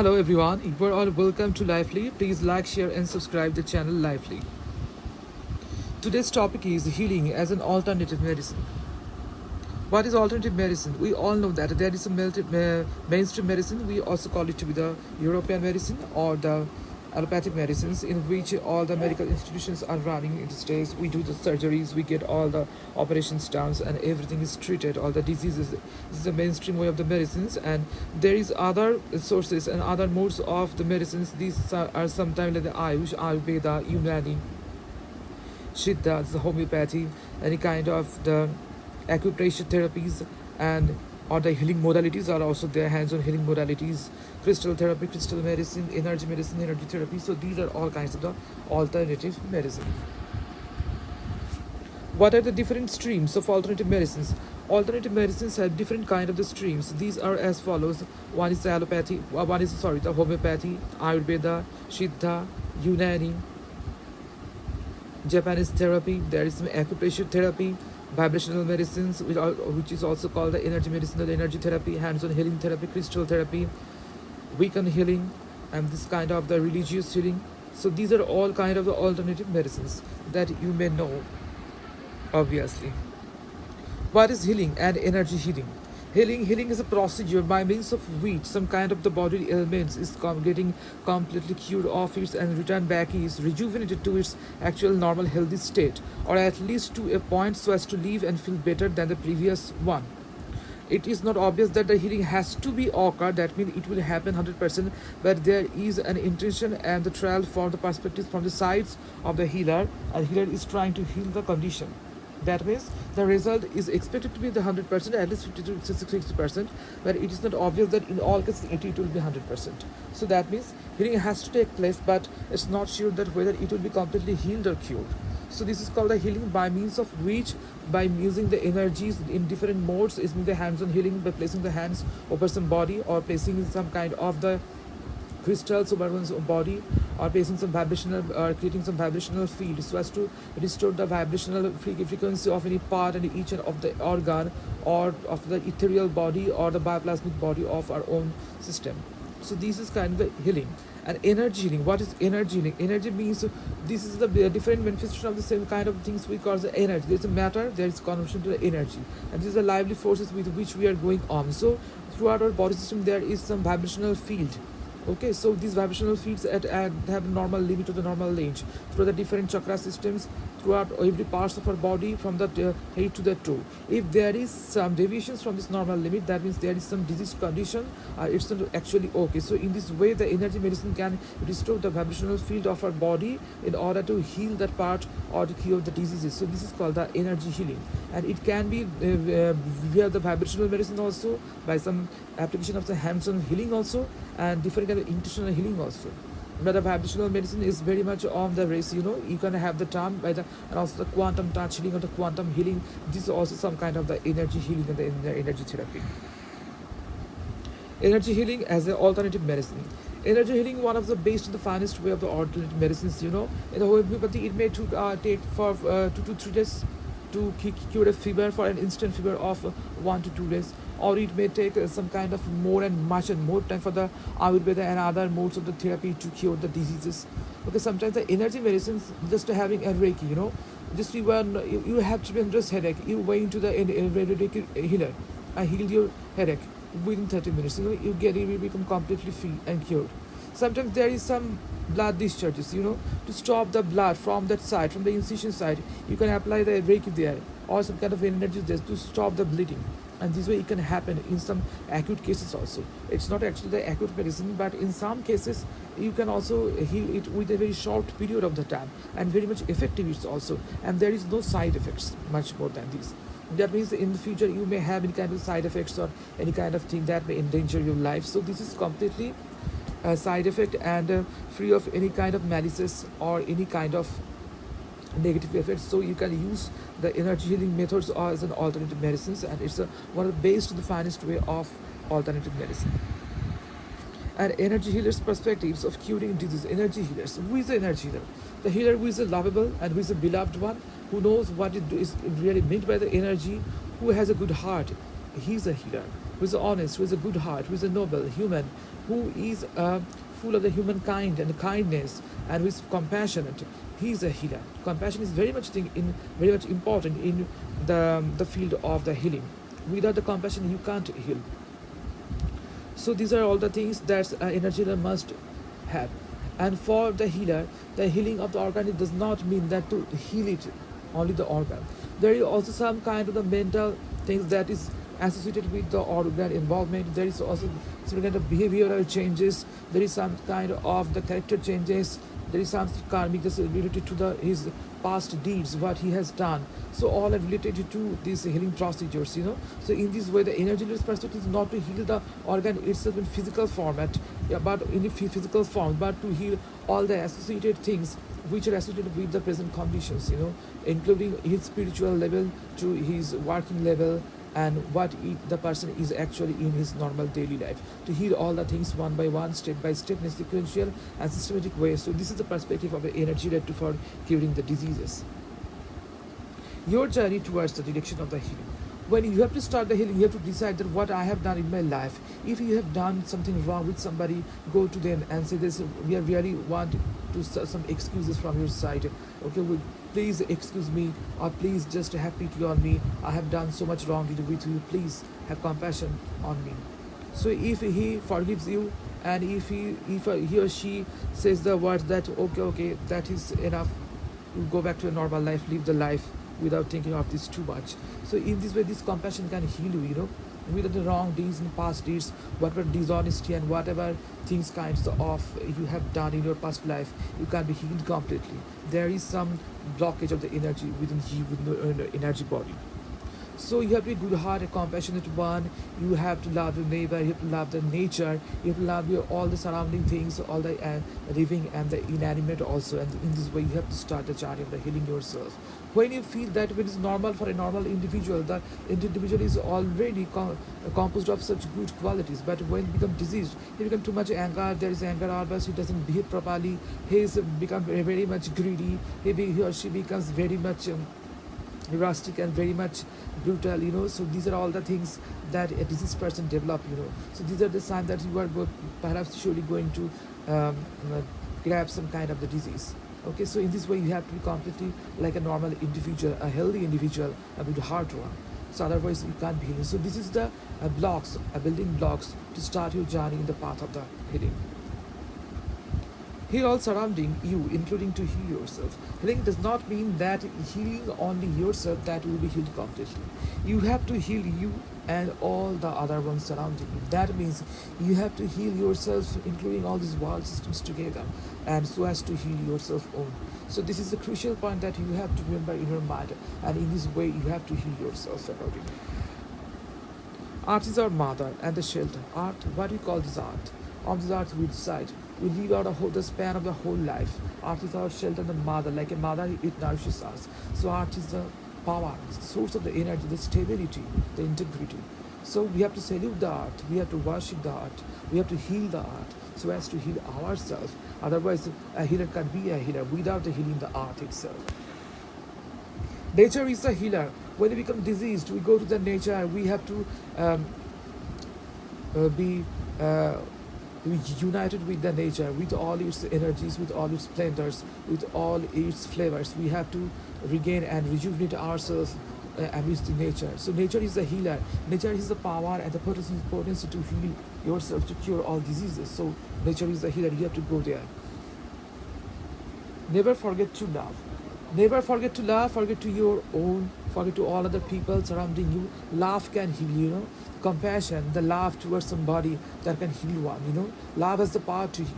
Hello everyone, you are all welcome to Lively. Please like, share, and subscribe the channel Lively. Today's topic is healing as an alternative medicine. What is alternative medicine? We all know that there is a mainstream medicine. We also call it to be the European medicine or the allopathic medicines, in which all the medical institutions are running into stays. We do the surgeries, we get all the operations done, and everything is treated. All the diseases. This is the mainstream way of the medicines, and there is other sources and other modes of the medicines. These are sometimes like the Ayush, Ayurveda, Unani, Siddha, the homeopathy, any kind of the acupressure therapies, and or the healing modalities are also there, hands-on healing modalities, crystal therapy, crystal medicine, medicine, energy therapy. So these are all kinds of the alternative medicine. What are the different streams of alternative medicines? Alternative medicines have different kind of the streams. These are as follows. One is the allopathy, the homeopathy, Ayurveda, Siddha, Unani, Japanese therapy. There is some acupressure therapy, vibrational medicines, which is also called the energy medicine, the energy therapy, hands-on healing therapy, crystal therapy, weekend healing, and this kind of the religious healing. So these are all kind of the alternative medicines that you may know, obviously. What is healing and energy healing? Healing is a procedure by means of which some kind of the bodily ailments is getting completely cured of it and returned back, is rejuvenated to its actual normal healthy state, or at least to a point so as to live and feel better than the previous one. It is not obvious that the healing has to be occur, that means it will happen 100%, but there is an intention and the trial for the perspectives from the sides of the healer, and healer is trying to heal the condition. That means the result is expected to be the 100%, at least 50 to 60%, but it is not obvious that in all cases it will be 100%. So that means healing has to take place, but it's not sure that whether it will be completely healed or cured. So this is called the healing by means of which, by using the energies in different modes, is the hands-on healing by placing the hands over some body, or placing some kind of the crystals over one's body, or placing some vibrational or creating some vibrational field so as to restore the vibrational frequency of any part and each of the organ, or of the ethereal body or the bioplasmic body of our own system. So this is kind of the healing. And energy healing. What is energy healing? Energy means this is the different manifestation of the same kind of things we call the energy. There is a matter, there is conversion to the energy, and these are lively forces with which we are going on. So throughout our body system there is some vibrational field. Okay, so these vibrational fields have normal limit to the normal range through the different chakra systems throughout every parts of our body, from the head to the toe. If there is some deviations from this normal limit, that means there is some disease condition, it's not actually okay. So in this way the energy medicine can restore the vibrational field of our body in order to heal that part or to cure the diseases. So this is called the energy healing, and it can be via the vibrational medicine also, by some application of the hands-on healing also, and different kind of intentional healing also. But the vibrational medicine is very much on the race. You can have the term by the, and also the quantum touch healing or the quantum healing. This is also some kind of the energy healing and the energy therapy. Energy healing as an alternative medicine. Energy healing, one of the best and the finest way of the alternative medicines. In the homeopathy, it may take for 2 to 3 days to cure a fever, for an instant fever of 1 to 2 days, or it may take some kind of more and much and more time for the Ayurveda and other modes of the therapy to cure the diseases. Okay, sometimes the energy medicines, just having a Reiki, just you have tremendous headache, you went into the Reiki healer, I healed your headache within 30 minutes. You will become completely free and cured. Sometimes there is some blood discharges, to stop the blood from that side, from the incision side. You can apply the Reiki there, or some kind of energy there to stop the bleeding. And this way it can happen in some acute cases also. It's not actually the acute medicine, but in some cases you can also heal it with a very short period of the time, and very much effective it's also, and there is no side effects much more than this. That means in the future you may have any kind of side effects or any kind of thing that may endanger your life. So this is completely side effect and free of any kind of malices or any kind of negative effects. So you can use the energy healing methods as an alternative medicines, and it's one of the best and the finest way of alternative medicine. And energy healers' perspectives of curing disease. Energy healers. Who is the energy healer? The healer who is a lovable and who is a beloved one, who knows what it is really meant by the energy, who has a good heart, He's a healer, who is honest, who is a good heart, who is a noble human, who is full of the humankind and kindness, and who is compassionate. He is a healer. Compassion is very much very much important in the field of the healing. Without the compassion, you can't heal. So these are all the things that energy healer must have. And for the healer, the healing of the organ, it does not mean that to heal it only the organ. There is also some kind of the mental things that is associated with the organ involvement. There is also some kind of behavioral changes. There is some kind of the character changes. There is some karmic that's related to his past deeds, what he has done. So all are related to these healing procedures, So in this way, the energy perspective is not to heal the organ itself in physical format, yeah, but in a physical form, but to heal all the associated things which are associated with the present conditions, including his spiritual level to his working level, and what the person is actually in his normal daily life, to heal all the things one by one, step by step, in a sequential and systematic way. So this is the perspective of the energy led to for curing the diseases. Your journey towards the direction of the healing. When you have to start the healing, you have to decide that what I have done in my life. If you have done something wrong with somebody, go to them and say this. We really want to some excuses from your side. Okay, please excuse me, or please just have pity on me. I have done so much wrong with you. Please have compassion on me. So if he forgives you, and if he or she says the words that okay, that is enough, you go back to a normal life, live the life without thinking of this too much. So in this way, this compassion can heal you, without the wrong deeds and past deeds, whatever dishonesty and whatever things kinds of you have done in your past life, you can be healed completely. There is some blockage of the energy within you, within the energy body. So you have to be good heart, a compassionate one. You have to love your neighbor. You have to love the nature. You have to love all the surrounding things, all the living and the inanimate also. And in this way, you have to start the journey of the healing yourself. When you feel that it is normal for a normal individual, the individual is already composed of such good qualities. But when you become diseased, you become too much anger. There is anger outburst. He doesn't behave properly. He is become very much greedy. He or she becomes very much rustic and very much brutal, so these are all the things that a diseased person develop. So these are the signs that you are perhaps surely going to grab some kind of the disease. Okay, so in this way you have to be completely like a normal individual, a healthy individual, a good heart one. So otherwise you can't be healing. So this is the building blocks to start your journey in the path of the healing. Heal all surrounding you, including to heal yourself. Healing does not mean that healing only yourself, that will be healed completely. You have to heal you and all the other ones surrounding you. That means you have to heal yourself, including all these world systems together, and so as to heal yourself own. So this is the crucial point that you have to remember in your mind, and in this way you have to heal yourself accordingly. Art is our mother and the shelter. Art, what do you call this art? On this earth we decide. We live out the span of the whole life. Art is our shelter and the mother. Like a mother, it nourishes us. So art is the power, the source of the energy, the stability, the integrity. So we have to salute the art. We have to worship the art. We have to heal the art so as to heal ourselves. Otherwise, a healer can't be a healer without the healing the art itself. Nature is the healer. When we become diseased, we go to the nature. We have to be united with the nature, with all its energies, with all its splendors, with all its flavors. We have to regain and rejuvenate ourselves amidst the nature. So nature is the healer. Nature is the power and the potency to heal yourself, to cure all diseases. So nature is the healer. You have to go there. Never forget to love. Never forget to love. Forget to your own. Forget to all other people surrounding you. Love can heal you. Compassion, the love towards somebody that can heal one. Love has the power to heal.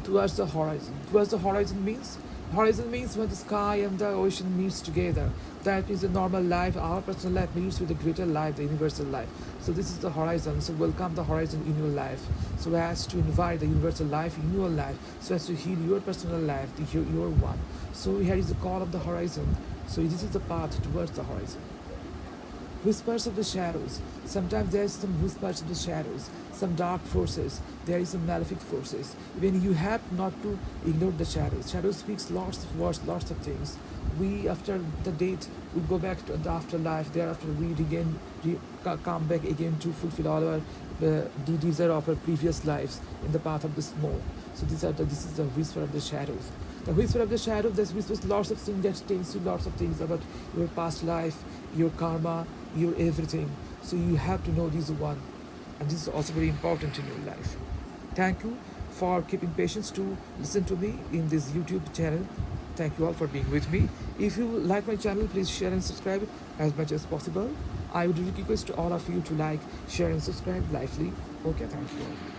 Towards the horizon. Towards the horizon means when the sky and the ocean meets together. That is the normal life. Our personal life meets with the greater life, the universal life. So this is the horizon. So welcome the horizon in your life. So as to invite the universal life in your life. So as to heal your personal life, your one. So here is the call of the horizon. So this is the path towards the horizon. Whispers of the shadows. Sometimes there is some whispers of the shadows, some dark forces. There is some malefic forces. Even you have not to ignore the shadows. Shadows speaks lots of words, lots of things. We, after the date, we go back to the afterlife. Thereafter, we regain come back again to fulfill all our the desire of our previous lives in the path of the smoke. So this is the whisper of the shadows. The whisper of the shadow, this whispers lots of things that tells you lots of things about your past life, your karma, your everything. So you have to know this one, and this is also very important in your life. Thank you for keeping patience to listen to me in this YouTube channel. Thank you all for being with me. If you like my channel, please share and subscribe as much as possible. I would request all of you to like, share and subscribe lively. Okay, thank you all.